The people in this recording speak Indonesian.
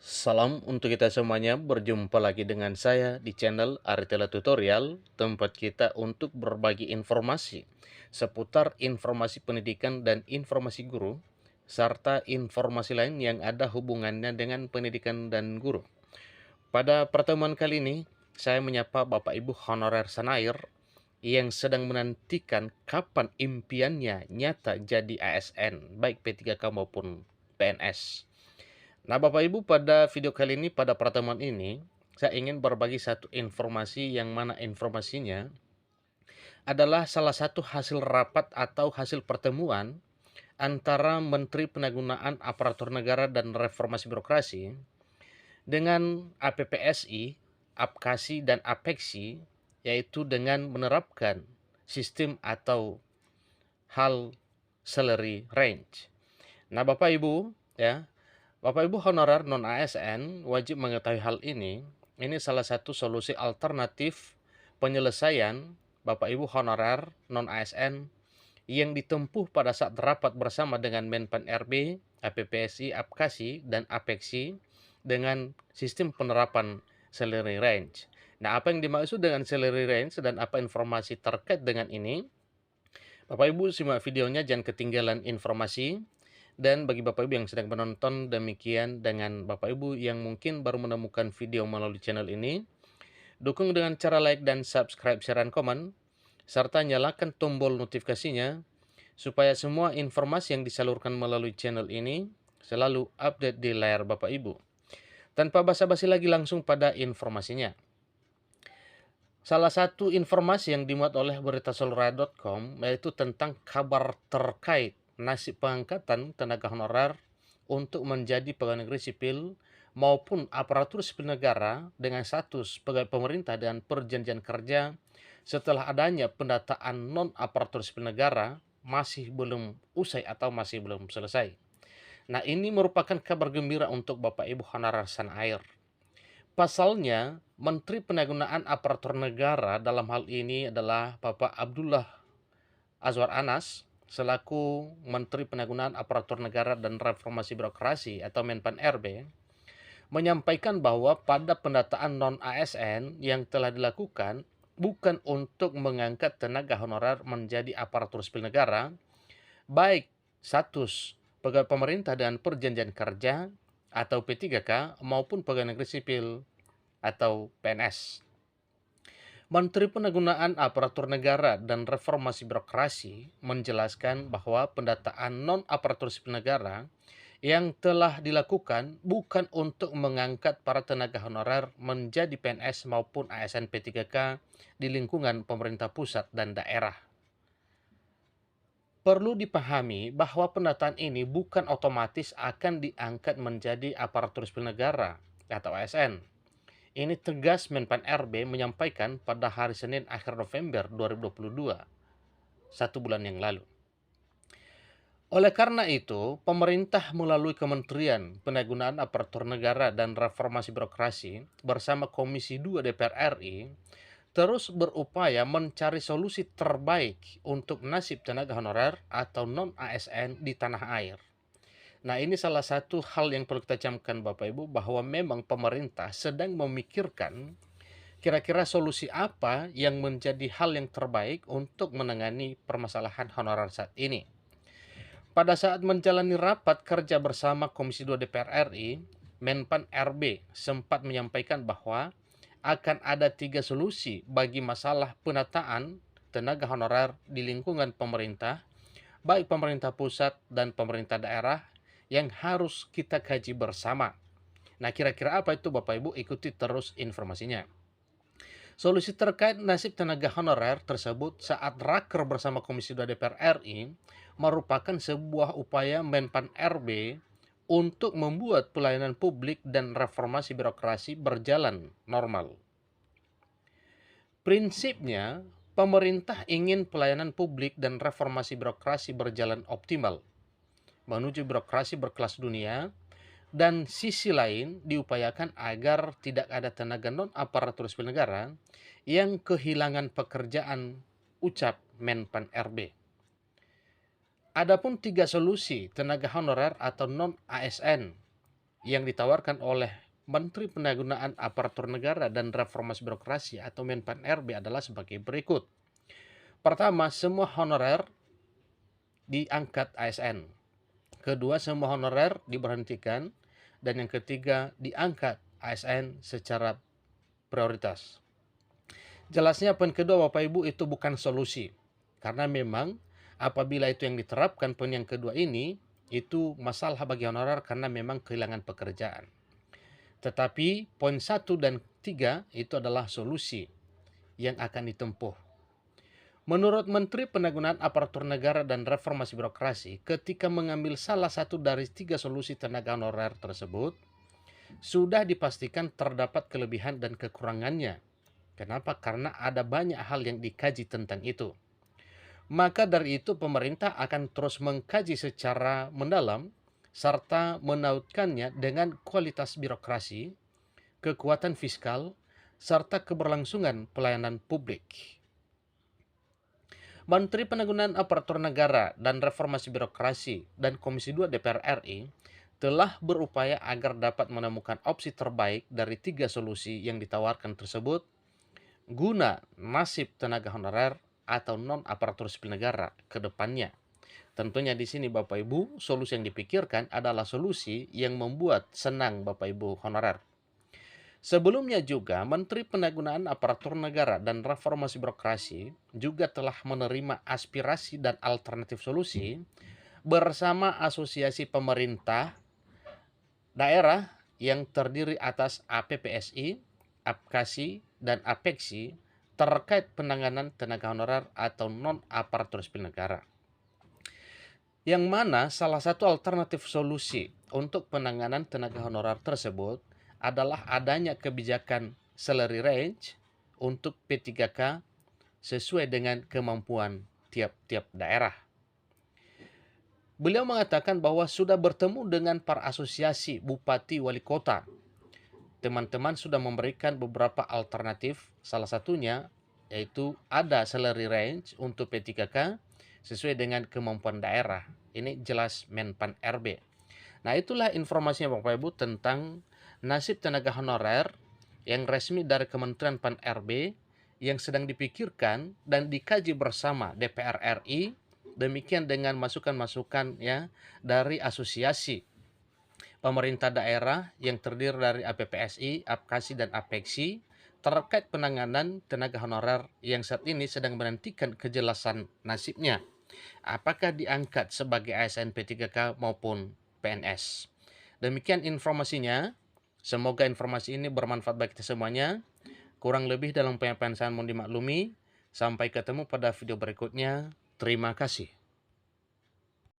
Salam untuk kita semuanya, berjumpa lagi dengan saya di channel Aritela Tutorial, tempat kita untuk berbagi informasi seputar informasi pendidikan dan informasi guru, serta informasi lain yang ada hubungannya dengan pendidikan dan guru. Pada pertemuan kali ini, saya menyapa Bapak Ibu honorer Sanair yang sedang menantikan kapan impiannya nyata jadi ASN, baik P3K maupun PNS. Nah, Bapak Ibu, pada video kali ini, pada pertemuan ini, saya ingin berbagi satu informasi yang mana informasinya adalah salah satu hasil rapat atau hasil pertemuan antara Menteri Pendayagunaan Aparatur Negara dan Reformasi Birokrasi dengan APPSI, APKASI, dan APEKSI, yaitu dengan menerapkan sistem atau hal salary range. Nah, Bapak Ibu, ya, Bapak Ibu honorer non-ASN wajib mengetahui hal ini. Ini salah satu solusi alternatif penyelesaian Bapak Ibu honorer non-ASN yang ditempuh pada saat rapat bersama dengan Menpan RB, APPSI, APKASI, dan APEKSI dengan sistem penerapan salary range. Nah, apa yang dimaksud dengan salary range dan apa informasi terkait dengan ini? Bapak Ibu simak videonya, jangan ketinggalan informasi. Dan bagi Bapak Ibu yang sedang menonton, demikian dengan Bapak Ibu yang mungkin baru menemukan video melalui channel ini, dukung dengan cara like dan subscribe, share, dan komen, serta nyalakan tombol notifikasinya, supaya semua informasi yang disalurkan melalui channel ini selalu update di layar Bapak Ibu. Tanpa basa-basi lagi, langsung pada informasinya. Salah satu informasi yang dimuat oleh beritasolraya.com yaitu tentang kabar terkait nasib pengangkatan tenaga honorer untuk menjadi pegawai negeri sipil maupun aparatur sipil negara dengan status pegawai pemerintah dan perjanjian kerja setelah adanya pendataan non-aparatur sipil negara masih belum usai atau masih belum selesai. Nah, ini merupakan kabar gembira untuk Bapak Ibu honorer Sanair. Pasalnya, Menteri Pendayagunaan Aparatur Negara dalam hal ini adalah Bapak Abdullah Azwar Anas selaku Menteri Pendayagunaan Aparatur Negara dan Reformasi Birokrasi atau Menpan RB menyampaikan bahwa pada pendataan non-ASN yang telah dilakukan bukan untuk mengangkat tenaga honorer menjadi aparatur sipil negara, baik status pegawai pemerintah dan perjanjian kerja atau P3K maupun pegawai negeri sipil atau PNS. Menteri Pendayagunaan Aparatur Negara dan Reformasi Birokrasi menjelaskan bahwa pendataan non-aparatur sipil negara yang telah dilakukan bukan untuk mengangkat para tenaga honorer menjadi PNS maupun ASN P3K di lingkungan pemerintah pusat dan daerah. Perlu dipahami bahwa pendataan ini bukan otomatis akan diangkat menjadi aparatur sipil negara atau ASN. Ini tegas Menpan RB menyampaikan pada hari Senin akhir November 2022, satu bulan yang lalu. Oleh karena itu, pemerintah melalui Kementerian Pendayagunaan Aparatur Negara dan Reformasi Birokrasi bersama Komisi 2 DPR RI terus berupaya mencari solusi terbaik untuk nasib tenaga honorer atau non-ASN di tanah air. Nah, ini salah satu hal yang perlu kita camkan Bapak Ibu, bahwa memang pemerintah sedang memikirkan kira-kira solusi apa yang menjadi hal yang terbaik untuk menangani permasalahan honorer saat ini. Pada saat menjalani rapat kerja bersama Komisi 2 DPR RI, Menpan RB sempat menyampaikan bahwa akan ada 3 solusi bagi masalah penataan tenaga honorer di lingkungan pemerintah, baik pemerintah pusat dan pemerintah daerah, yang harus kita kaji bersama. Nah, kira-kira apa itu Bapak Ibu? Ikuti terus informasinya. Solusi terkait nasib tenaga honorer tersebut saat raker bersama Komisi 2 DPR RI merupakan sebuah upaya Menpan RB untuk membuat pelayanan publik dan reformasi birokrasi berjalan normal. Prinsipnya, pemerintah ingin pelayanan publik dan reformasi birokrasi berjalan optimal menuju birokrasi berkelas dunia, dan sisi lain diupayakan agar tidak ada tenaga non-aparatur sipil negara yang kehilangan pekerjaan, ucap Menpan RB. Adapun 3 solusi tenaga honorer atau non-ASN yang ditawarkan oleh Menteri Pendayagunaan Aparatur Negara dan Reformasi Birokrasi atau Menpan RB adalah sebagai berikut. Pertama, semua honorer diangkat ASN. Kedua, semua honorer diberhentikan. Dan yang ketiga, diangkat ASN secara prioritas. Jelasnya poin kedua Bapak Ibu itu bukan solusi. Karena memang apabila itu yang diterapkan poin yang kedua ini, itu masalah bagi honorer karena memang kehilangan pekerjaan. Tetapi poin 1 dan 3 itu adalah solusi yang akan ditempuh. Menurut Menteri Pendayagunaan Aparatur Negara dan Reformasi Birokrasi, ketika mengambil salah satu dari 3 solusi tenaga honorer tersebut, sudah dipastikan terdapat kelebihan dan kekurangannya. Kenapa? Karena ada banyak hal yang dikaji tentang itu. Maka dari itu pemerintah akan terus mengkaji secara mendalam serta menautkannya dengan kualitas birokrasi, kekuatan fiskal, serta keberlangsungan pelayanan publik. Menteri Pendayagunaan Aparatur Negara dan Reformasi Birokrasi dan Komisi 2 DPR RI telah berupaya agar dapat menemukan opsi terbaik dari 3 solusi yang ditawarkan tersebut guna nasib tenaga honorer atau non-aparatur sipil negara ke depannya. Tentunya di sini Bapak Ibu, solusi yang dipikirkan adalah solusi yang membuat senang Bapak Ibu honorer. Sebelumnya juga, Menteri Pendayagunaan Aparatur Negara dan Reformasi Birokrasi juga telah menerima aspirasi dan alternatif solusi bersama Asosiasi Pemerintah Daerah yang terdiri atas APPSI, APKASI, dan APEKSI terkait penanganan tenaga honorer atau non-aparatur sipil negara. Yang mana salah satu alternatif solusi untuk penanganan tenaga honorer tersebut adalah adanya kebijakan salary range untuk P3K sesuai dengan kemampuan tiap-tiap daerah. Beliau mengatakan bahwa sudah bertemu dengan para asosiasi bupati wali kota. Teman-teman sudah memberikan beberapa alternatif, salah satunya yaitu ada salary range untuk P3K sesuai dengan kemampuan daerah. Ini jelas Menpan RB. Nah, itulah informasinya Bapak Ibu tentang nasib tenaga honorer yang resmi dari Kementerian Pan RB yang sedang dipikirkan dan dikaji bersama DPR RI, demikian dengan masukan-masukan ya dari asosiasi pemerintah daerah yang terdiri dari APPSI, APKASI, dan APEKSI terkait penanganan tenaga honorer yang saat ini sedang menantikan kejelasan nasibnya. Apakah diangkat sebagai ASN P3K maupun PNS. Demikian informasinya. Semoga informasi ini bermanfaat bagi kita semuanya. Kurang lebih dalam penyampaian saya mohon dimaklumi. Sampai ketemu pada video berikutnya. Terima kasih.